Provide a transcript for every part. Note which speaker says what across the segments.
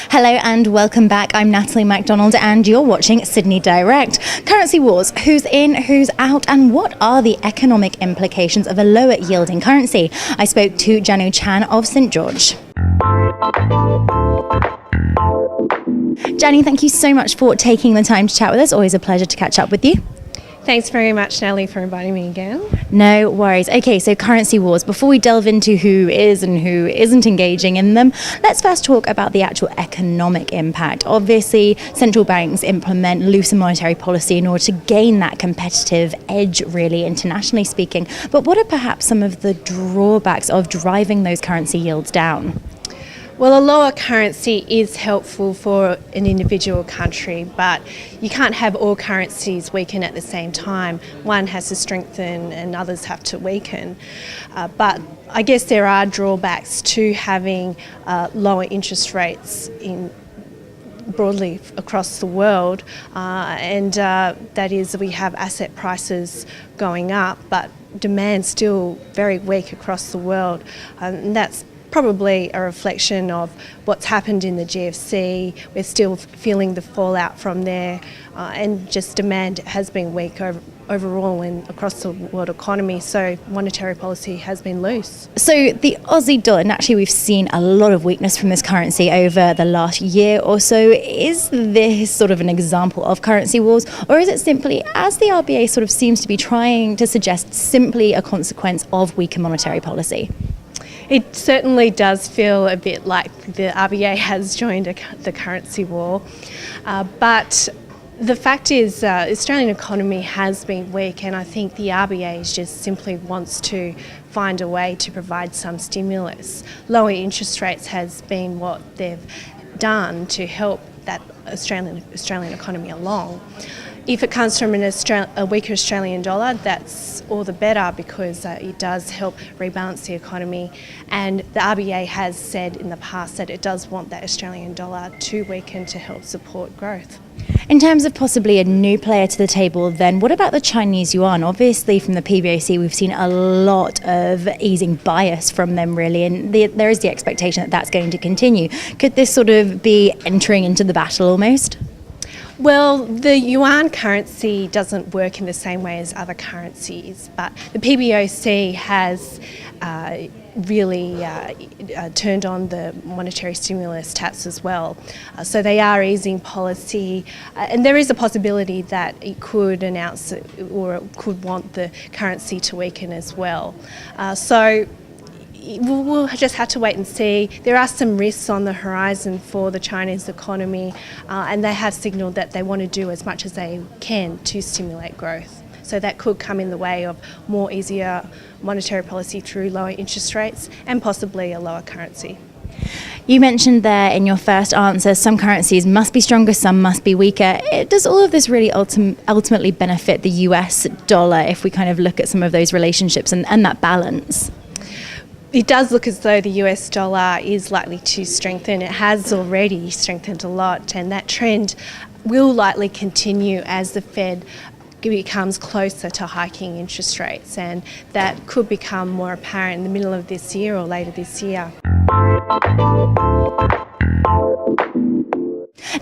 Speaker 1: Hello and welcome back. I'm Natalie MacDonald and you're watching Sydney Direct. Currency wars, who's in, who's out, and what are the economic implications of a lower yielding currency? I spoke to Janu Chan of St George. Janu, thank you so much for taking the time to chat with us. Always a pleasure to catch up with you.
Speaker 2: Thanks very much, Natalie, for inviting me again.
Speaker 1: No worries. Okay, so currency wars. Before we delve into who is and who isn't engaging in them, let's first talk about the actual economic impact. Obviously, central banks implement looser monetary policy in order to gain that competitive edge, really, internationally speaking. But what are perhaps some of the drawbacks of driving those currency yields down?
Speaker 2: Well, a lower currency is helpful for an individual country, but you can't have all currencies weaken at the same time. One has to strengthen and others have to weaken. But I guess there are drawbacks to having lower interest rates broadly across the world, and that is we have asset prices going up, but demand still very weak across the world, and that's probably a reflection of what's happened in the GFC. We're still feeling the fallout from there, and just demand has been weak overall across the world economy, so monetary policy has been loose.
Speaker 1: So the Aussie dollar, naturally we've seen a lot of weakness from this currency over the last year or so. Is this sort of an example of currency wars, or is it simply, as the RBA sort of seems to be trying to suggest, simply a consequence of weaker monetary policy?
Speaker 2: It certainly does feel a bit like the RBA has joined the currency war, but the fact is the Australian economy has been weak, and I think the RBA just simply wants to find a way to provide some stimulus. Lower interest rates has been what they've done to help that Australian economy along. If it comes from a weaker Australian dollar, that's all the better, because it does help rebalance the economy. And the RBA has said in the past that it does want that Australian dollar to weaken to help support growth.
Speaker 1: In terms of possibly a new player to the table, then what about the Chinese yuan? Obviously, from the PBOC, we've seen a lot of easing bias from them, really, and there is the expectation that that's going to continue. Could this sort of be entering into the battle almost?
Speaker 2: Well, the yuan currency doesn't work in the same way as other currencies, but the PBOC has really turned on the monetary stimulus taps as well. So they are easing policy, and there is a possibility that it could announce or it could want the currency to weaken as well. So we'll just have to wait and see. There are some risks on the horizon for the Chinese economy, and they have signalled that they want to do as much as they can to stimulate growth. So that could come in the way of more easier monetary policy through lower interest rates and possibly a lower currency.
Speaker 1: You mentioned there in your first answer, some currencies must be stronger, some must be weaker. Does all of this really ultimately benefit the US dollar if we kind of look at some of those relationships and that balance?
Speaker 2: It does look as though the US dollar is likely to strengthen. It has already strengthened a lot, and that trend will likely continue as the Fed becomes closer to hiking interest rates, and that could become more apparent in the middle of this year or later this year.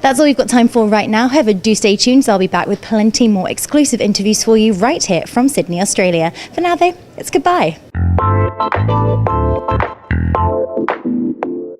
Speaker 1: That's all we've got time for right now. However, do stay tuned. I'll be back with plenty more exclusive interviews for you right here from Sydney, Australia. For now though, it's goodbye.